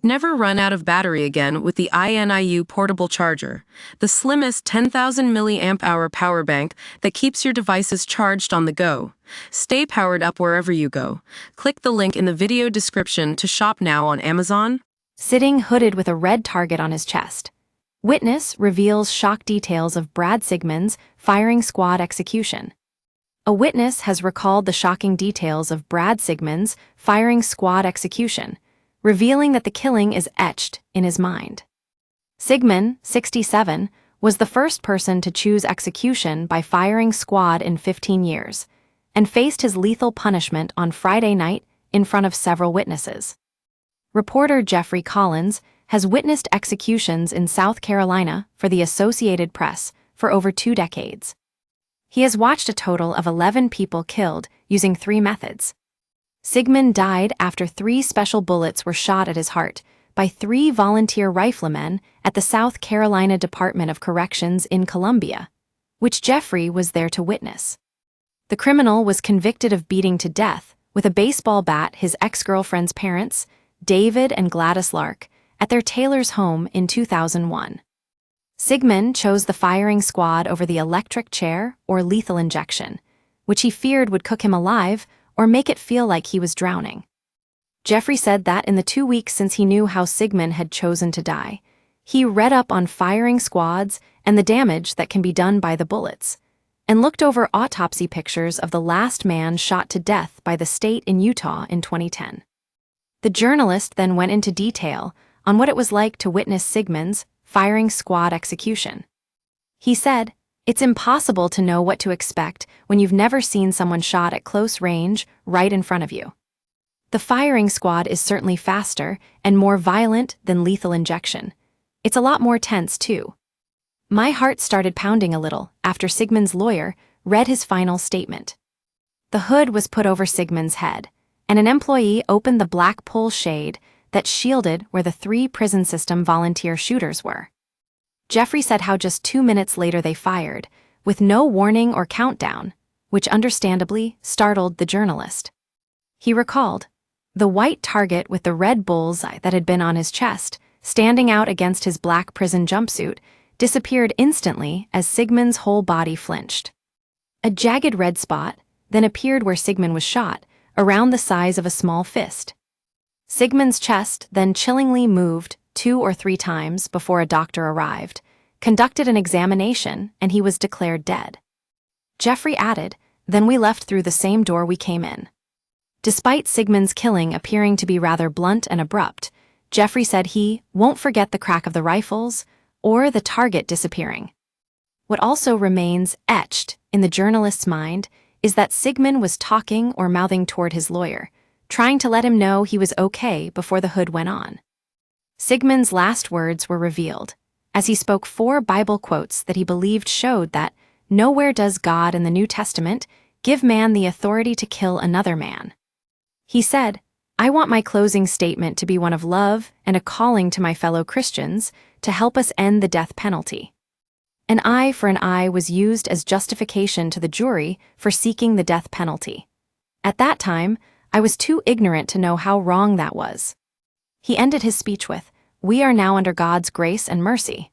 Never run out of battery again with the INIU portable charger, the slimmest 10,000 mAh power bank that keeps your devices charged on the go. Stay powered up wherever you go. Click the link in the video description to shop now on Amazon. Sitting hooded with a red target on his chest. Witness reveals shock details of Brad Sigmon's firing squad execution. A witness has recalled the shocking details of Brad Sigmon's firing squad execution, revealing that the killing is etched in his mind. Sigmon, 67, was the first person to choose execution by firing squad in 15 years, and faced his lethal punishment on Friday night in front of several witnesses. Reporter Jeffrey Collins has witnessed executions in South Carolina for the Associated Press for over 2 decades. He has watched a total of 11 people killed using 3 methods. Sigmon died after 3 special bullets were shot at his heart by 3 volunteer riflemen at the South Carolina Department of Corrections in Columbia, which Jeffrey was there to witness. The criminal was convicted of beating to death with a baseball bat his ex-girlfriend's parents, David and Gladys Lark, at their Taylor's home in 2001. Sigmon chose the firing squad over the electric chair or lethal injection, which he feared would cook him alive or make it feel like he was drowning. Jeffrey said that in the 2 weeks since he knew how Sigmon had chosen to die, he read up on firing squads and the damage that can be done by the bullets, and looked over autopsy pictures of the last man shot to death by the state in Utah in 2010. The journalist then went into detail on what it was like to witness Sigmon's firing squad execution. He said, "It's impossible to know what to expect when you've never seen someone shot at close range right in front of you. The firing squad is certainly faster and more violent than lethal injection. It's a lot more tense, too." My heart started pounding a little after Sigmon's lawyer read his final statement. The hood was put over Sigmon's head, and an employee opened the black pull shade that shielded where the 3 prison system volunteer shooters were. Jeffrey said how just 2 minutes later they fired, with no warning or countdown, which understandably startled the journalist. He recalled, the white target with the red bullseye that had been on his chest, standing out against his black prison jumpsuit, disappeared instantly as Sigmon's whole body flinched. A jagged red spot then appeared where Sigmon was shot, around the size of a small fist. Sigmon's chest then chillingly moved 2 or 3 times before a doctor arrived, conducted an examination, and he was declared dead. Jeffrey added, "Then we left through the same door we came in." Despite Sigmon's killing appearing to be rather blunt and abrupt, Jeffrey said he won't forget the crack of the rifles or the target disappearing. What also remains etched in the journalist's mind is that Sigmon was talking or mouthing toward his lawyer, trying to let him know he was okay before the hood went on. Sigmon's last words were revealed, as he spoke 4 Bible quotes that he believed showed that nowhere does God in the New Testament give man the authority to kill another man. He said, "I want my closing statement to be one of love and a calling to my fellow Christians to help us end the death penalty. An eye for an eye was used as justification to the jury for seeking the death penalty. At that time, I was too ignorant to know how wrong that was." He ended his speech with, "We are now under God's grace and mercy."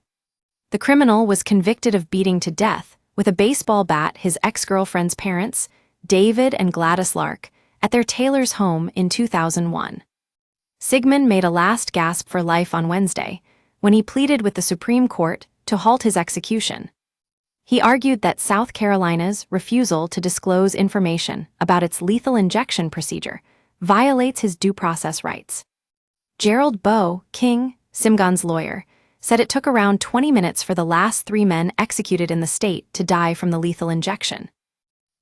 The criminal was convicted of beating to death with a baseball bat his ex-girlfriend's parents, David and Gladys Lark, at their Taylor's home in 2001. Sigmon made a last gasp for life on Wednesday when he pleaded with the Supreme Court to halt his execution. He argued that South Carolina's refusal to disclose information about its lethal injection procedure violates his due process rights. Gerald Bo King, Sigmon's lawyer, said it took around 20 minutes for the last 3 men executed in the state to die from the lethal injection.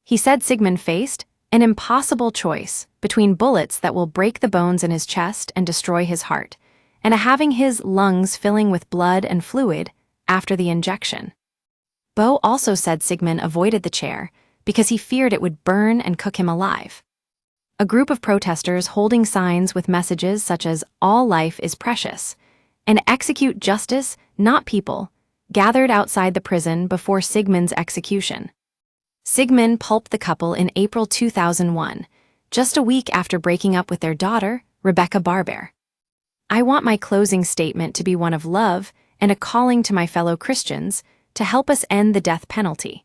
He said Sigmon faced an impossible choice between bullets that will break the bones in his chest and destroy his heart, and having his lungs filling with blood and fluid after the injection. Bo also said Sigmon avoided the chair because he feared it would burn and cook him alive. A group of protesters holding signs with messages such as "All life is precious" and "Execute justice, not people," gathered outside the prison before Sigmon's execution. Sigmon pulped the couple in April 2001, just a week after breaking up with their daughter, Rebecca Barber. I want my closing statement to be one of love and a calling to my fellow Christians to help us end the death penalty.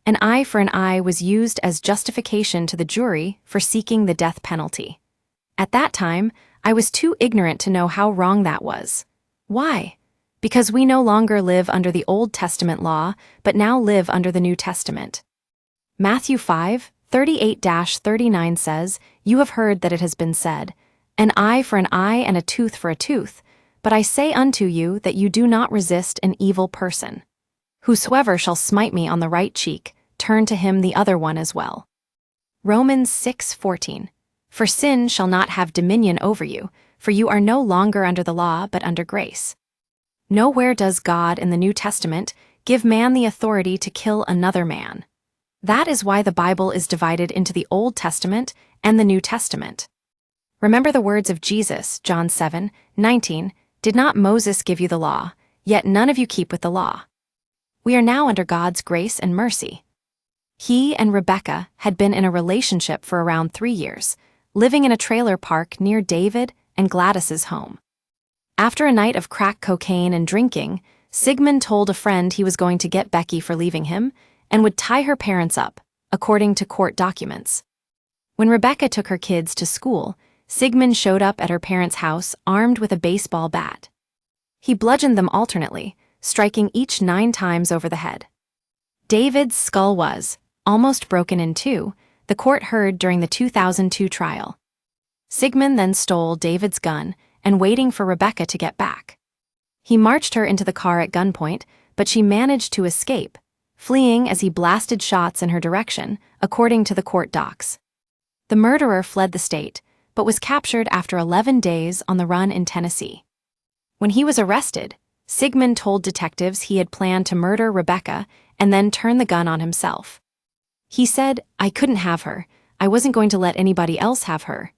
An eye for an eye was used as justification to the jury for seeking the death penalty. At that time, I was too ignorant to know how wrong that was. Why? Because we no longer live under the Old Testament law, but now live under the New Testament. Matthew 5:38-39 says, "You have heard that it has been said, an eye for an eye and a tooth for a tooth. But I say unto you that you do not resist an evil person. Whosoever shall smite me on the right cheek, turn to him the other one as well." Romans 6:14. "For sin shall not have dominion over you, for you are no longer under the law but under grace." Nowhere does God in the New Testament give man the authority to kill another man. That is why the Bible is divided into the Old Testament and the New Testament. Remember the words of Jesus, John 7:19, "Did not Moses give you the law? Yet none of you keep with the law." We are now under God's grace and mercy. He and Rebecca had been in a relationship for around 3 years, living in a trailer park near David and Gladys's home. After a night of crack cocaine and drinking, Sigmon told a friend he was going to get Becky for leaving him and would tie her parents up, according to court documents. When Rebecca took her kids to school, Sigmon showed up at her parents' house armed with a baseball bat. He bludgeoned them alternately, striking each 9 times over the head. David's skull was almost broken in two, the court heard during the 2002 trial. Sigmon then stole David's gun and waiting for Rebecca to get back. He marched her into the car at gunpoint, but she managed to escape, fleeing as he blasted shots in her direction, according to the court docs. The murderer fled the state, but was captured after 11 days on the run in Tennessee. When he was arrested, Sigmon told detectives he had planned to murder Rebecca and then turn the gun on himself. He said, "I couldn't have her. I wasn't going to let anybody else have her,"